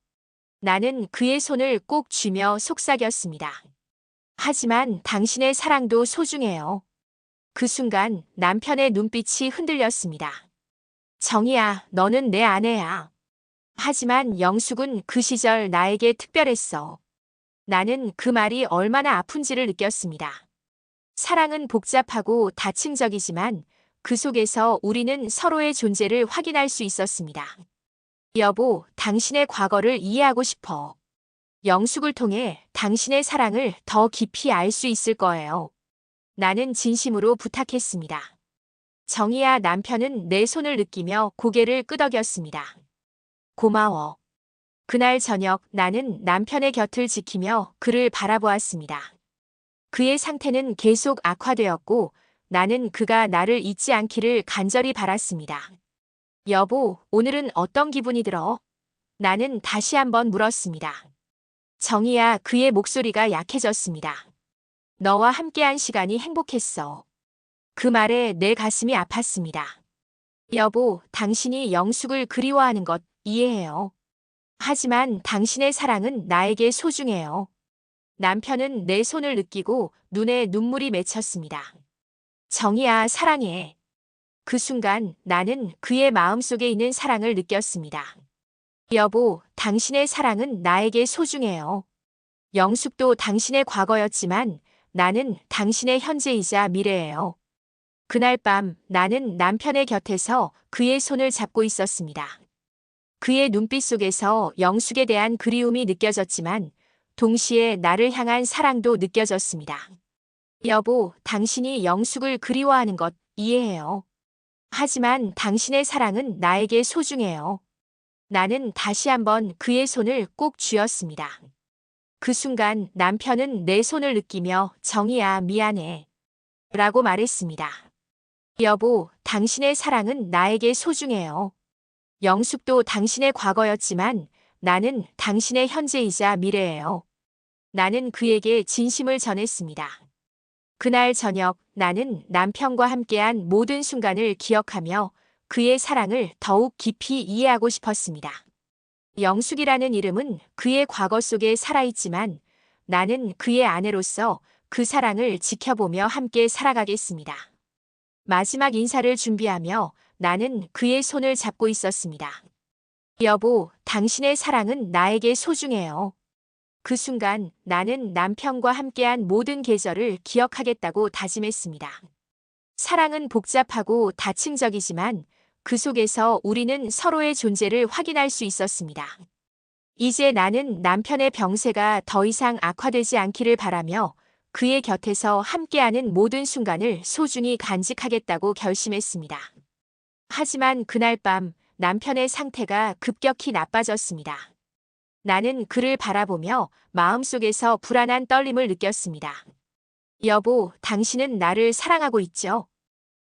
나는 그의 손을 꼭 쥐며 속삭였습니다. 하지만 당신의 사랑도 소중해요. 그 순간 남편의 눈빛이 흔들렸습니다. 정희야, 너는 내 아내야. 하지만 영숙은 그 시절 나에게 특별했어. 나는 그 말이 얼마나 아픈지를 느꼈습니다. 사랑은 복잡하고 다층적이지만 그 속에서 우리는 서로의 존재를 확인할 수 있었습니다. 여보, 당신의 과거를 이해하고 싶어. 영숙을 통해 당신의 사랑을 더 깊이 알 수 있을 거예요. 나는 진심으로 부탁했습니다. 정희야, 남편은 내 손을 느끼며 고개를 끄덕였습니다. 고마워. 그날 저녁 나는 남편의 곁을 지키며 그를 바라보았습니다. 그의 상태는 계속 악화되었고 나는 그가 나를 잊지 않기를 간절히 바랐습니다. 여보, 오늘은 어떤 기분이 들어? 나는 다시 한번 물었습니다. 정희야, 그의 목소리가 약해졌습니다. 너와 함께한 시간이 행복했어. 그 말에 내 가슴이 아팠습니다. 여보, 당신이 영숙을 그리워하는 것 이해해요. 하지만 당신의 사랑은 나에게 소중해요. 남편은 내 손을 느끼고 눈에 눈물이 맺혔습니다. 정희야, 사랑해. 그 순간 나는 그의 마음속에 있는 사랑을 느꼈습니다. 여보, 당신의 사랑은 나에게 소중해요. 영숙도 당신의 과거였지만 나는 당신의 현재이자 미래예요. 그날 밤 나는 남편의 곁에서 그의 손을 잡고 있었습니다. 그의 눈빛 속에서 영숙에 대한 그리움이 느껴졌지만 동시에 나를 향한 사랑도 느껴졌습니다. 여보, 당신이 영숙을 그리워하는 것 이해해요. 하지만 당신의 사랑은 나에게 소중해요. 나는 다시 한번 그의 손을 꼭 쥐었습니다. 그 순간 남편은 내 손을 느끼며 정희야, 미안해. 라고 말했습니다. 여보, 당신의 사랑은 나에게 소중해요. 영숙도 당신의 과거였지만 나는 당신의 현재이자 미래예요. 나는 그에게 진심을 전했습니다. 그날 저녁 나는 남편과 함께한 모든 순간을 기억하며 그의 사랑을 더욱 깊이 이해하고 싶었습니다. 영숙이라는 이름은 그의 과거 속에 살아있지만 나는 그의 아내로서 그 사랑을 지켜보며 함께 살아가겠습니다. 마지막 인사를 준비하며 나는 그의 손을 잡고 있었습니다. 여보, 당신의 사랑은 나에게 소중해요. 그 순간 나는 남편과 함께한 모든 계절을 기억하겠다고 다짐했습니다. 사랑은 복잡하고 다층적이지만 그 속에서 우리는 서로의 존재를 확인할 수 있었습니다. 이제 나는 남편의 병세가 더 이상 악화되지 않기를 바라며 그의 곁에서 함께하는 모든 순간을 소중히 간직하겠다고 결심했습니다. 하지만 그날 밤 남편의 상태가 급격히 나빠졌습니다. 나는 그를 바라보며 마음속에서 불안한 떨림을 느꼈습니다. 여보, 당신은 나를 사랑하고 있죠?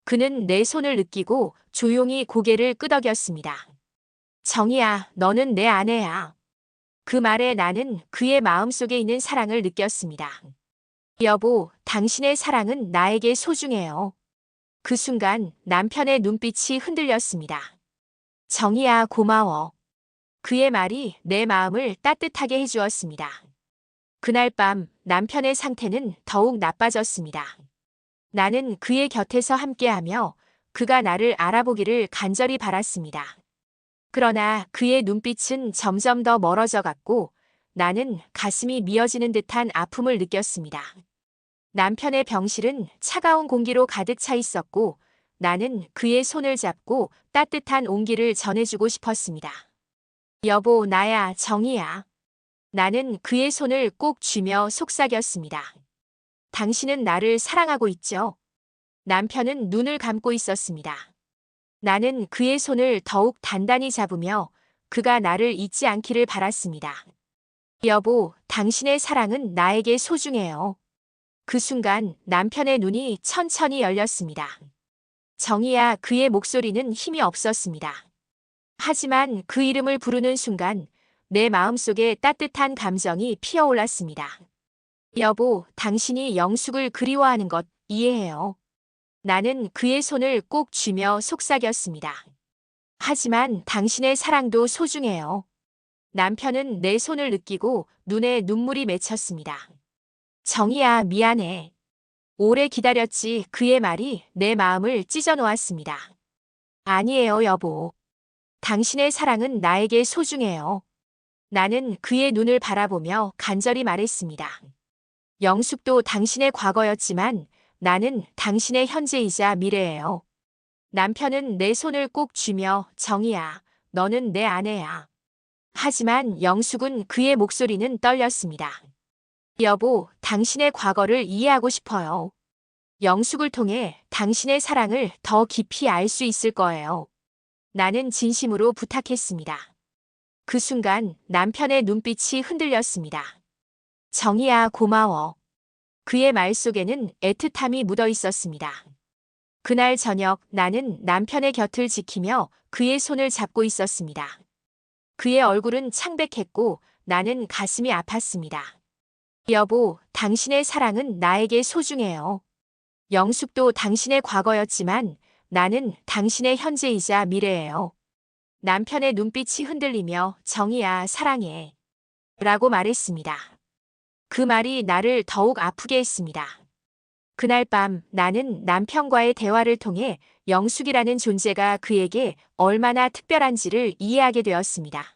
그는 내 손을 느끼고 조용히 고개를 끄덕였습니다. 정희야, 너는 내 아내야. 그 말에 나는 그의 마음속에 있는 사랑을 느꼈습니다. 여보, 당신의 사랑은 나에게 소중해요. 그 순간 남편의 눈빛이 흔들렸습니다. 정희야, 고마워. 그의 말이 내 마음을 따뜻하게 해주었습니다. 그날 밤 남편의 상태는 더욱 나빠졌습니다. 나는 그의 곁에서 함께하며 그가 나를 알아보기를 간절히 바랐습니다. 그러나 그의 눈빛은 점점 더 멀어져 갔고 나는 가슴이 미어지는 듯한 아픔을 느꼈습니다. 남편의 병실은 차가운 공기로 가득 차 있었고 나는 그의 손을 잡고 따뜻한 온기를 전해주고 싶었습니다. 여보, 나야, 정희야. 나는 그의 손을 꼭 쥐며 속삭였습니다. 당신은 나를 사랑하고 있죠? 남편은 눈을 감고 있었습니다. 나는 그의 손을 더욱 단단히 잡으며 그가 나를 잊지 않기를 바랐습니다. 여보, 당신의 사랑은 나에게 소중해요. 그 순간 남편의 눈이 천천히 열렸습니다. 정희야, 그의 목소리는 힘이 없었습니다. 하지만 그 이름을 부르는 순간 내 마음속에 따뜻한 감정이 피어올랐습니다. 여보, 당신이 영숙을 그리워하는 것 이해해요. 나는 그의 손을 꼭 쥐며 속삭였습니다. 하지만 당신의 사랑도 소중해요. 남편은 내 손을 느끼고 눈에 눈물이 맺혔습니다. 정희야, 미안해. 오래 기다렸지. 그의 말이 내 마음을 찢어 놓았습니다. 아니에요, 여보. 당신의 사랑은 나에게 소중해요. 나는 그의 눈을 바라보며 간절히 말했습니다. 영숙도 당신의 과거였지만 나는 당신의 현재이자 미래예요. 남편은 내 손을 꼭 쥐며 정희야, 너는 내 아내야. 하지만 영숙은 그의 목소리는 떨렸습니다. 여보, 당신의 과거를 이해하고 싶어요. 영숙을 통해 당신의 사랑을 더 깊이 알 수 있을 거예요. 나는 진심으로 부탁했습니다. 그 순간 남편의 눈빛이 흔들렸습니다. 정희야, 고마워. 그의 말 속에는 애틋함이 묻어 있었습니다. 그날 저녁 나는 남편의 곁을 지키며 그의 손을 잡고 있었습니다. 그의 얼굴은 창백했고 나는 가슴이 아팠습니다. 여보, 당신의 사랑은 나에게 소중해요. 영숙도 당신의 과거였지만 나는 당신의 현재이자 미래예요. 남편의 눈빛이 흔들리며 정희야, 사랑해. 라고 말했습니다. 그 말이 나를 더욱 아프게 했습니다. 그날 밤 나는 남편과의 대화를 통해 영숙이라는 존재가 그에게 얼마나 특별한지를 이해하게 되었습니다.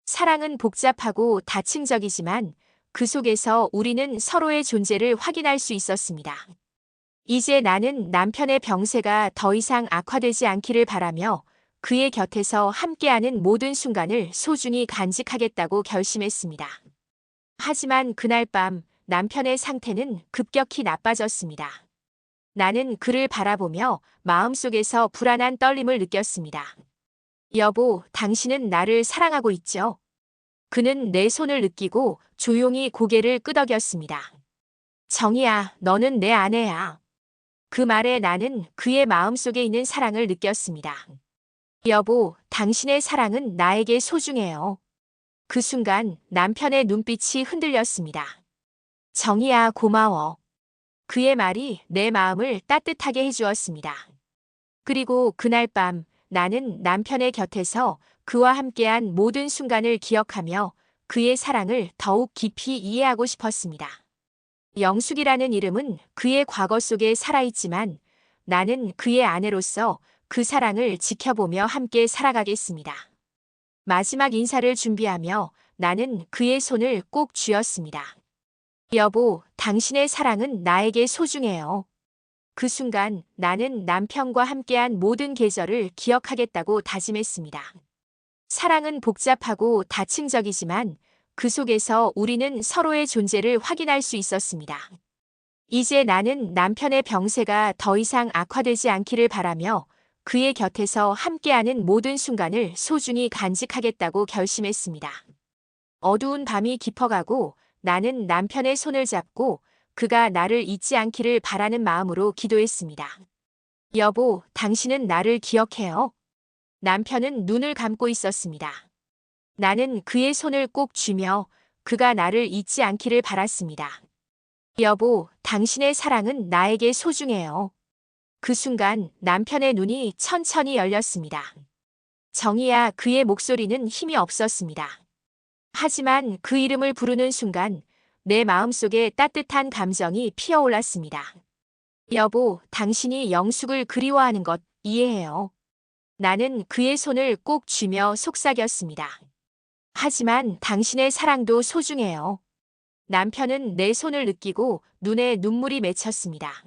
사랑은 복잡하고 다층적이지만 그 속에서 우리는 서로의 존재를 확인할 수 있었습니다. 이제 나는 남편의 병세가 더 이상 악화되지 않기를 바라며 그의 곁에서 함께하는 모든 순간을 소중히 간직하겠다고 결심했습니다. 하지만 그날 밤 남편의 상태는 급격히 나빠졌습니다. 나는 그를 바라보며 마음속에서 불안한 떨림을 느꼈습니다. 여보, 당신은 나를 사랑하고 있죠? 그는 내 손을 느끼고 조용히 고개를 끄덕였습니다. 정희야, 너는 내 아내야. 그 말에 나는 그의 마음속에 있는 사랑을 느꼈습니다. 여보, 당신의 사랑은 나에게 소중해요. 그 순간 남편의 눈빛이 흔들렸습니다. 정희야, 고마워. 그의 말이 내 마음을 따뜻하게 해주었습니다. 그리고 그날 밤 나는 남편의 곁에서 그와 함께한 모든 순간을 기억하며 그의 사랑을 더욱 깊이 이해하고 싶었습니다. 영숙이라는 이름은 그의 과거 속에 살아있지만 나는 그의 아내로서 그 사랑을 지켜보며 함께 살아가겠습니다. 마지막 인사를 준비하며 나는 그의 손을 꼭 쥐었습니다. 여보, 당신의 사랑은 나에게 소중해요. 그 순간 나는 남편과 함께한 모든 계절을 기억하겠다고 다짐했습니다. 사랑은 복잡하고 다층적이지만 그 속에서 우리는 서로의 존재를 확인할 수 있었습니다. 이제 나는 남편의 병세가 더 이상 악화되지 않기를 바라며 그의 곁에서 함께하는 모든 순간을 소중히 간직하겠다고 결심했습니다. 어두운 밤이 깊어가고 나는 남편의 손을 잡고 그가 나를 잊지 않기를 바라는 마음으로 기도했습니다. 여보, 당신은 나를 기억해요? 남편은 눈을 감고 있었습니다. 나는 그의 손을 꼭 쥐며 그가 나를 잊지 않기를 바랐습니다. 여보, 당신의 사랑은 나에게 소중해요. 그 순간 남편의 눈이 천천히 열렸습니다. 정희야, 그의 목소리는 힘이 없었습니다. 하지만 그 이름을 부르는 순간 내 마음속에 따뜻한 감정이 피어올랐습니다. 여보, 당신이 영숙을 그리워하는 것 이해해요. 나는 그의 손을 꼭 쥐며 속삭였습니다. 하지만 당신의 사랑도 소중해요. 남편은 내 손을 느끼고 눈에 눈물이 맺혔습니다.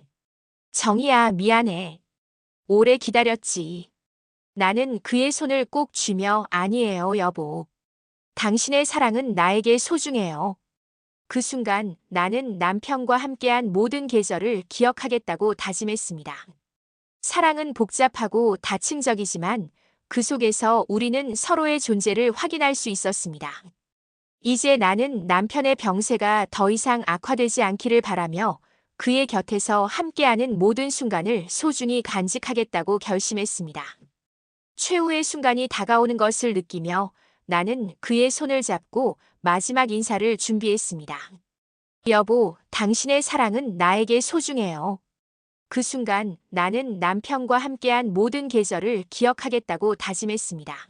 정희야, 미안해. 오래 기다렸지. 나는 그의 손을 꼭 쥐며 아니에요, 여보. 당신의 사랑은 나에게 소중해요. 그 순간 나는 남편과 함께한 모든 계절을 기억하겠다고 다짐했습니다. 사랑은 복잡하고 다층적이지만 그 속에서 우리는 서로의 존재를 확인할 수 있었습니다. 이제 나는 남편의 병세가 더 이상 악화되지 않기를 바라며 그의 곁에서 함께하는 모든 순간을 소중히 간직하겠다고 결심했습니다. 최후의 순간이 다가오는 것을 느끼며 나는 그의 손을 잡고 마지막 인사를 준비했습니다. 여보, 당신의 사랑은 나에게 소중해요. 그 순간 나는 남편과 함께한 모든 계절을 기억하겠다고 다짐했습니다.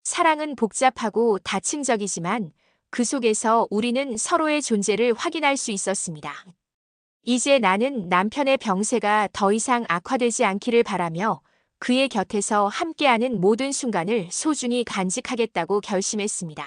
사랑은 복잡하고 다층적이지만 그 속에서 우리는 서로의 존재를 확인할 수 있었습니다. 이제 나는 남편의 병세가 더 이상 악화되지 않기를 바라며 그의 곁에서 함께하는 모든 순간을 소중히 간직하겠다고 결심했습니다.